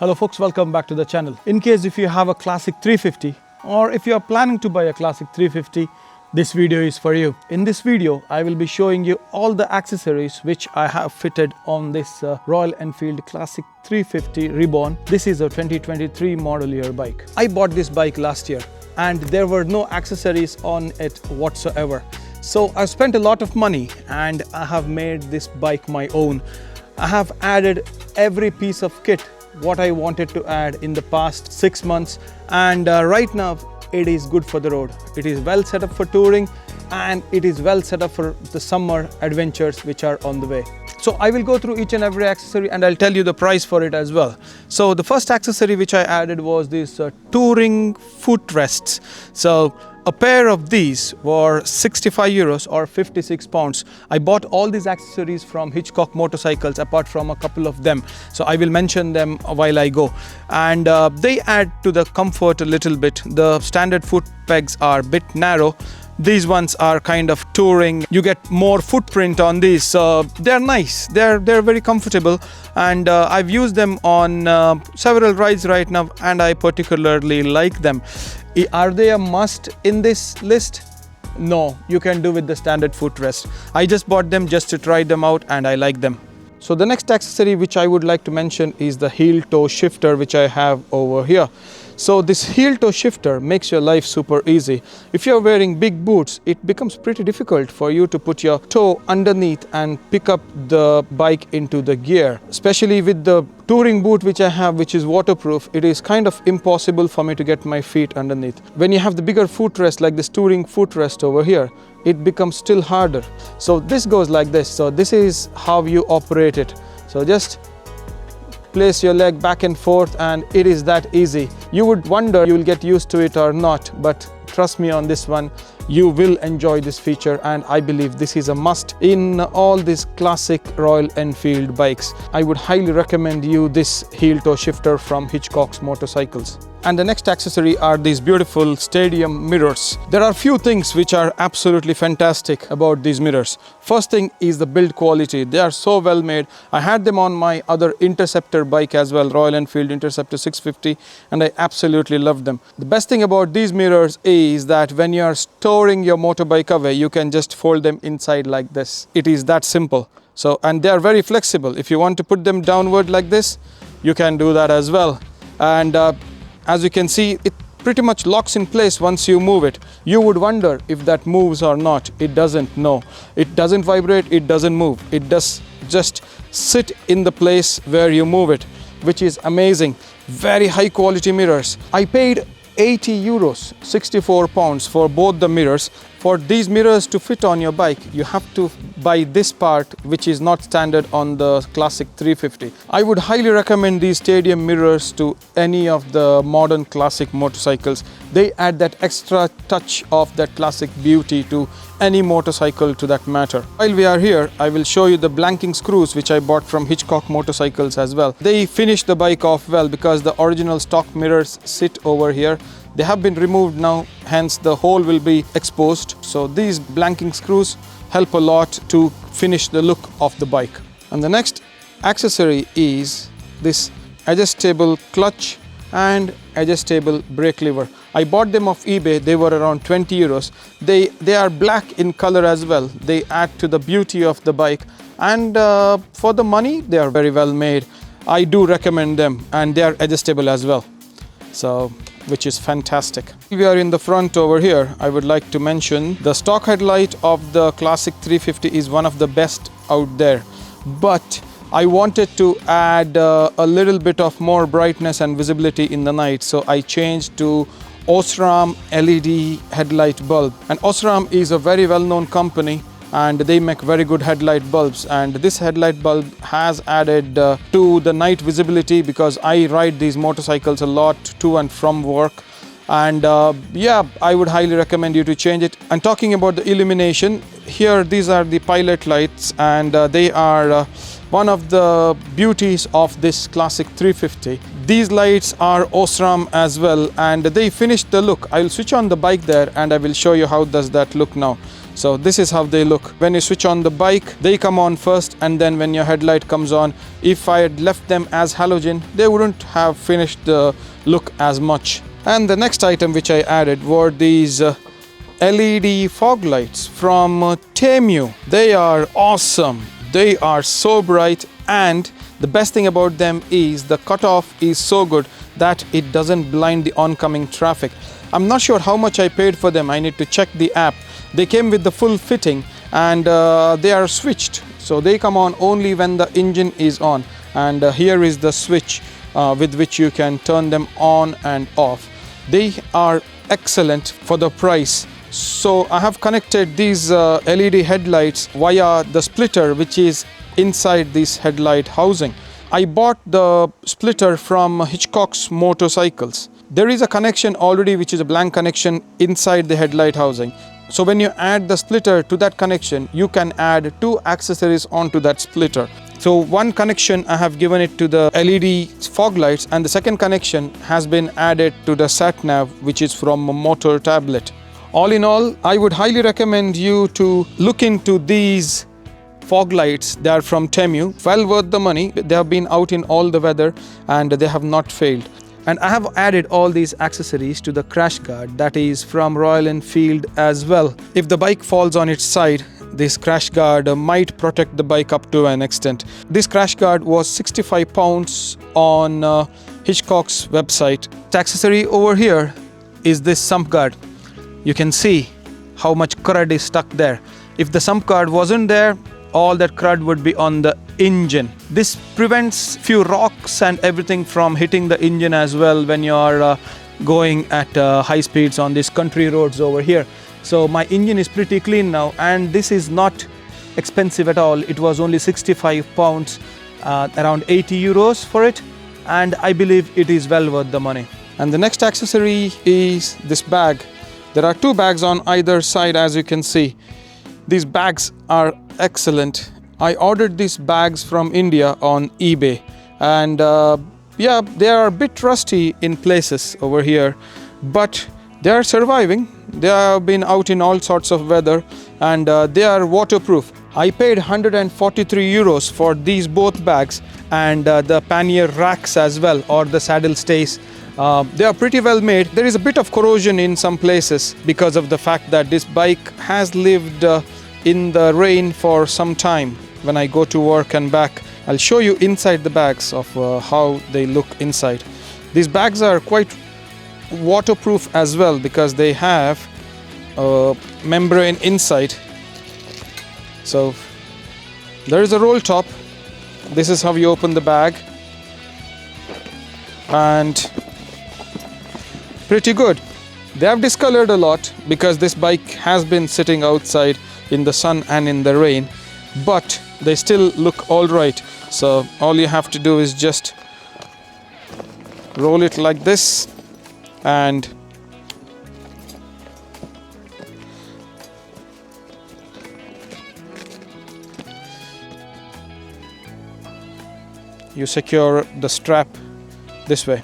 Hello folks, welcome back to the channel. In case if you have a Classic 350 or if you are planning to buy a Classic 350, this video is for you. In this video, I will be showing you all the accessories which I have fitted on this Royal Enfield Classic 350 Reborn. This is a 2023 model year bike. I bought this bike last year and there were no accessories on it whatsoever. So I spent a lot of money and I have made this bike my own. I have added every piece of kit what I wanted to add in the past 6 months, and right now it is good for the road. It is well set up for touring and it is well set up for the summer adventures which are on the way. So I will go through each and every accessory and I'll tell you the price for it as well. So the first accessory which I added was this touring footrests. So a pair of these were 65 euros or 56 pounds. I bought all these accessories from Hitchcocks Motorcycles apart from a couple of them. So I will mention them while I go. And they add to the comfort a little bit. The standard foot pegs are a bit narrow. These ones are kind of touring. You get more footprint on these. So they're nice. They're very comfortable. And I've used them on several rides right now and I particularly like them. Are they a must in this list? No, you can do with the standard footrest. I just bought them just to try them out and I like them. So the next accessory which I would like to mention is the heel toe shifter which I have over here. So this heel toe shifter makes your life super easy. If you're wearing big boots, it becomes pretty difficult for you to put your toe underneath and pick up the bike into the gear. Especially with the touring boot which I have, which is waterproof, it is kind of impossible for me to get my feet underneath. When you have the bigger footrest like this touring footrest over here, it becomes still harder. So this goes like this. So this is how you operate it. So just place your leg back and forth and it is that easy. You would wonder you will get used to it or not, but trust me on this one, you will enjoy this feature and I believe this is a must in all these classic Royal Enfield bikes. I would highly recommend you this heel toe shifter from Hitchcocks Motorcycles. And the next accessory are these beautiful stadium mirrors. There are few things which are absolutely fantastic about these mirrors. First thing is the build quality. They are so well made. I had them on my other Interceptor bike as well, Royal Enfield Interceptor 650, and I absolutely love them. The best thing about these mirrors is that when you are storing your motorbike away, you can just fold them inside like this. It is that simple. So, and they are very flexible. If you want to put them downward like this, you can do that as well. And as you can see, it pretty much locks in place once you move it. You would wonder if that moves or not. It doesn't. No, it doesn't vibrate, it doesn't move. It does just sit in the place where you move it, which is amazing. Very high quality mirrors. I paid 80 euros, 64 pounds for both the mirrors. For these mirrors to fit on your bike, you have to buy this part which is not standard on the Classic 350. I would highly recommend these stadium mirrors to any of the modern classic motorcycles. They add that extra touch of that classic beauty to any motorcycle to that matter. While we are here, I will show you the blanking screws which I bought from Hitchcock Motorcycles as well. They finished the bike off well because the original stock mirrors sit over here. They have been removed now, hence the hole will be exposed. So these blanking screws help a lot to finish the look of the bike. And the next accessory is this adjustable clutch and adjustable brake lever. I bought them off eBay. They were around 20 euros. They are black in color as well. They add to the beauty of the bike, and for the money they are very well made. I do recommend them, and they are adjustable as well, so which is fantastic. We are in the front over here. I would like to mention the stock headlight of the Classic 350 is one of the best out there, but I wanted to add a little bit of more brightness and visibility in the night, so I changed to Osram LED headlight bulb. And Osram is a very well-known company and they make very good headlight bulbs, and this headlight bulb has added to the night visibility because I ride these motorcycles a lot to and from work, and yeah, I would highly recommend you to change it. And talking about the illumination, here these are the pilot lights, and they are one of the beauties of this Classic 350. These lights are Osram as well, and they finished the look. I'll switch on the bike there and I will show you how does that look now. So this is how they look. When you switch on the bike, they come on first, and then when your headlight comes on, if I had left them as halogen, they wouldn't have finished the look as much. And the next item which I added were these LED fog lights from Temu. They are awesome. They are so bright, and the best thing about them is the cutoff is so good that it doesn't blind the oncoming traffic. I'm not sure how much I paid for them. I need to check the app. They came with the full fitting, and they are switched. So they come on only when the engine is on. And here is the switch with which you can turn them on and off. They are excellent for the price. So I have connected these LED headlights via the splitter which is inside this headlight housing. I bought the splitter from Hitchcocks Motorcycles. There is a connection already which is a blank connection inside the headlight housing. So when you add the splitter to that connection, you can add 2 accessories onto that splitter. So one connection I have given it to the LED fog lights, and the second connection has been added to the sat nav which is from a motor tablet. All in all, I would highly recommend you to look into these fog lights. They are from Temu, well worth the money. They have been out in all the weather and they have not failed. And I have added all these accessories to the crash guard that is from Royal Enfield as well. If the bike falls on its side, this crash guard might protect the bike up to an extent. This crash guard was £65 on Hitchcock's website. The accessory over here is this sump guard. You can see how much crud is stuck there. If the sump guard wasn't there, all that crud would be on the engine. This prevents few rocks and everything from hitting the engine as well when you are going at high speeds on these country roads over here. So my engine is pretty clean now, and this is not expensive at all. It was only £65, around 80 euros for it, and I believe it is well worth the money. And the next accessory is this bag. There are 2 bags on either side, as you can see. These bags are excellent. I ordered these bags from India on eBay, and yeah, they are a bit rusty in places over here, but they are surviving. They have been out in all sorts of weather, and they are waterproof. I paid 143 euros for these both bags, and the pannier racks as well, or the saddle stays. They are pretty well made. There is a bit of corrosion in some places because of the fact that this bike has lived in the rain for some time. When I go to work and back, I'll show you inside the bags of how they look inside. These bags are quite waterproof as well because they have a membrane inside. So there is a roll top. This is how you open the bag, and pretty good. They have discolored a lot because this bike has been sitting outside in the sun and in the rain, but they still look all right. So all you have to do is just roll it like this, and you secure the strap this way.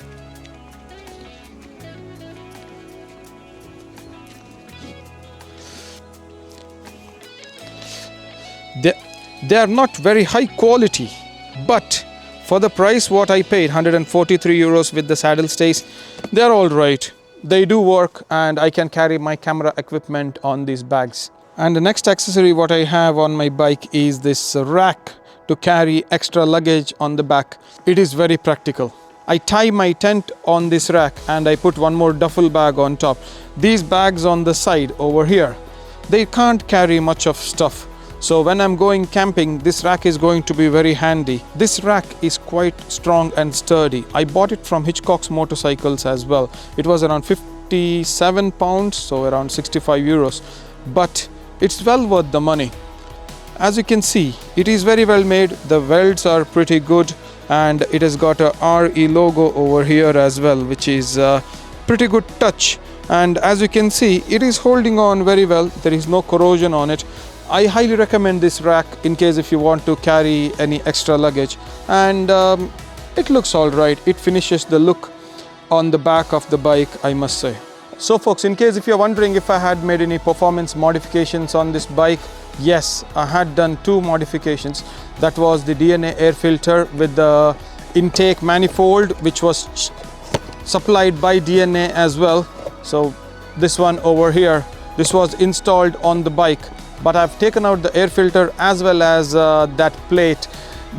They are not very high quality, but for the price what I paid, 143 euros with the saddle stays, they are all right. They do work, and I can carry my camera equipment on these bags. And the next accessory what I have on my bike is this rack to carry extra luggage on the back. It is very practical. I tie my tent on this rack, and I put one more duffel bag on top. These bags on the side over here, they can't carry much of stuff. So when I'm going camping, this rack is going to be very handy. This rack is quite strong and sturdy. I bought it from Hitchcocks Motorcycles as well. It was around £57, so around 65 euros. But it's well worth the money. As you can see, it is very well made. The welds are pretty good, and it has got a RE logo over here as well, which is a pretty good touch. And as you can see, it is holding on very well. There is no corrosion on it. I highly recommend this rack in case if you want to carry any extra luggage, and it looks all right. It finishes the look on the back of the bike, I must say. So folks, in case if you're wondering if I had made any performance modifications on this bike, yes, I had done 2 modifications. That was the DNA air filter with the intake manifold, which was supplied by DNA as well. So this one over here, this was installed on the bike, but I've taken out the air filter as well as that plate.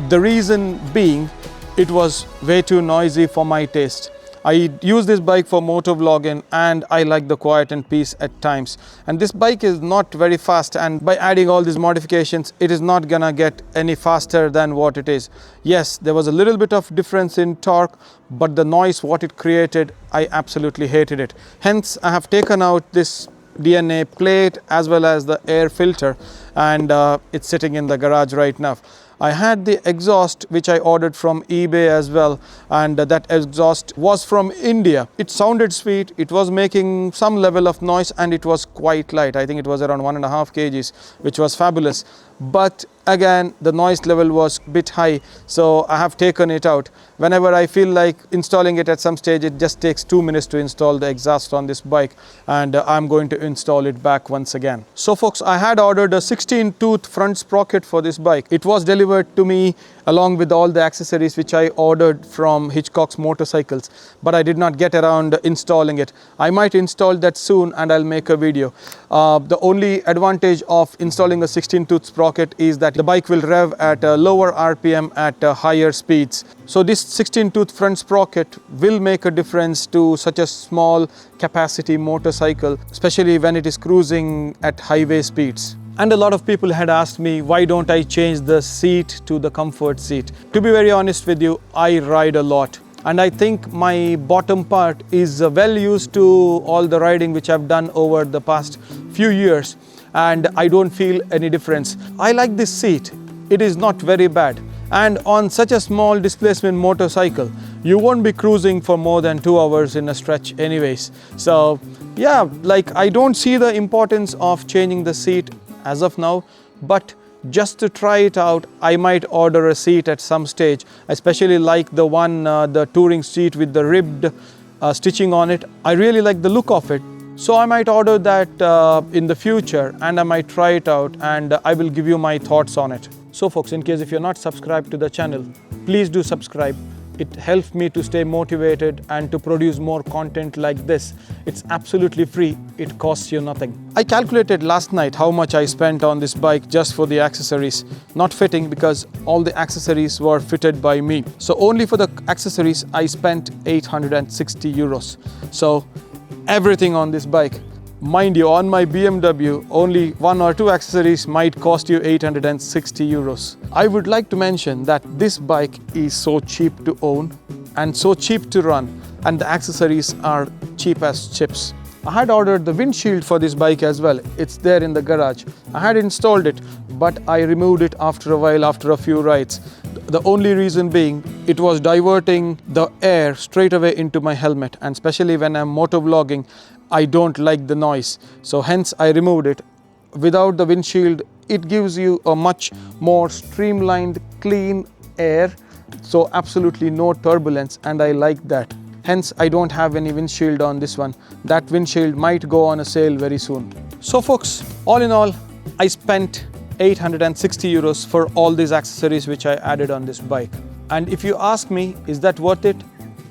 The reason being, it was way too noisy for my taste. I use this bike for motor vlogging and I like the quiet and peace at times. And this bike is not very fast, and by adding all these modifications, it is not gonna get any faster than what it is. Yes, there was a little bit of difference in torque, but the noise what it created, I absolutely hated it. Hence, I have taken out this DNA plate as well as the air filter, and it's sitting in the garage right now. I had the exhaust which I ordered from eBay as well, and that exhaust was from India. It sounded sweet, it was making some level of noise, and it was quite light. I think it was around 1.5 kgs, which was fabulous. But again, the noise level was a bit high, so I have taken it out. Whenever I feel like installing it at some stage, it just takes 2 minutes to install the exhaust on this bike, and I'm going to install it back once again. So folks, I had ordered a 16-tooth front sprocket for this bike. It was delivered to me along with all the accessories which I ordered from Hitchcocks Motorcycles, but I did not get around installing it. I might install that soon and I'll make a video. The only advantage of installing a 16-tooth sprocket is that the bike will rev at a lower RPM at higher speeds. So this 16-tooth front sprocket will make a difference to such a small capacity motorcycle, especially when it is cruising at highway speeds. And a lot of people had asked me, why don't I change the seat to the comfort seat? To be very honest with you, I ride a lot, and I think my bottom part is well used to all the riding which I've done over the past few years, and I don't feel any difference. I like this seat. It is not very bad, and on such a small displacement motorcycle, you won't be cruising for more than 2 hours in a stretch anyways. So yeah, like, I don't see the importance of changing the seat as of now, but just to try it out, I might order a seat at some stage, especially like the one, the touring seat with the ribbed stitching on it. I really like the look of it, so I might order that in the future, and I might try it out, and I will give you my thoughts on it. So folks, in case if you're not subscribed to the channel, please do subscribe. It helps me to stay motivated and to produce more content like this. It's absolutely free. It costs you nothing. I calculated last night how much I spent on this bike just for the accessories. Not fitting, because all the accessories were fitted by me. So only for the accessories, I spent 860 euros. So everything on this bike. Mind you, on my BMW, only 1 or 2 accessories might cost you 860 euros. I would like to mention that this bike is so cheap to own and so cheap to run, and the accessories are cheap as chips. I had ordered the windshield for this bike as well. It's there in the garage. I had installed it, but I removed it after a while, after a few rides. The only reason being, it was diverting the air straight away into my helmet, and especially when I'm motovlogging, I don't like the noise. So hence I removed it. Without the windshield, it gives you a much more streamlined, clean air. So absolutely no turbulence, and I like that. Hence I don't have any windshield on this one. That windshield might go on a sale very soon. So folks, all in all, I spent 860 euros for all these accessories which I added on this bike. And if you ask me, is that worth it?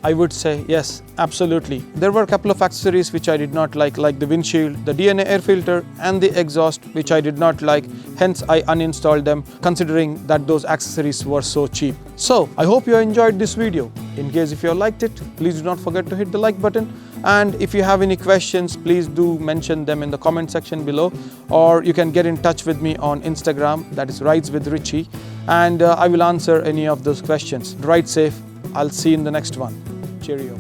I would say yes, absolutely. There were a couple of accessories which I did not like the windshield, the DNA air filter, and the exhaust, which I did not like. Hence I uninstalled them, considering that those accessories were so cheap. So I hope you enjoyed this video. In case if you liked it, please do not forget to hit the like button. And if you have any questions, please do mention them in the comment section below, or you can get in touch with me on Instagram, that is Rides with Richie, and I will answer any of those questions. Ride safe. I'll see you in the next one. Cheerio.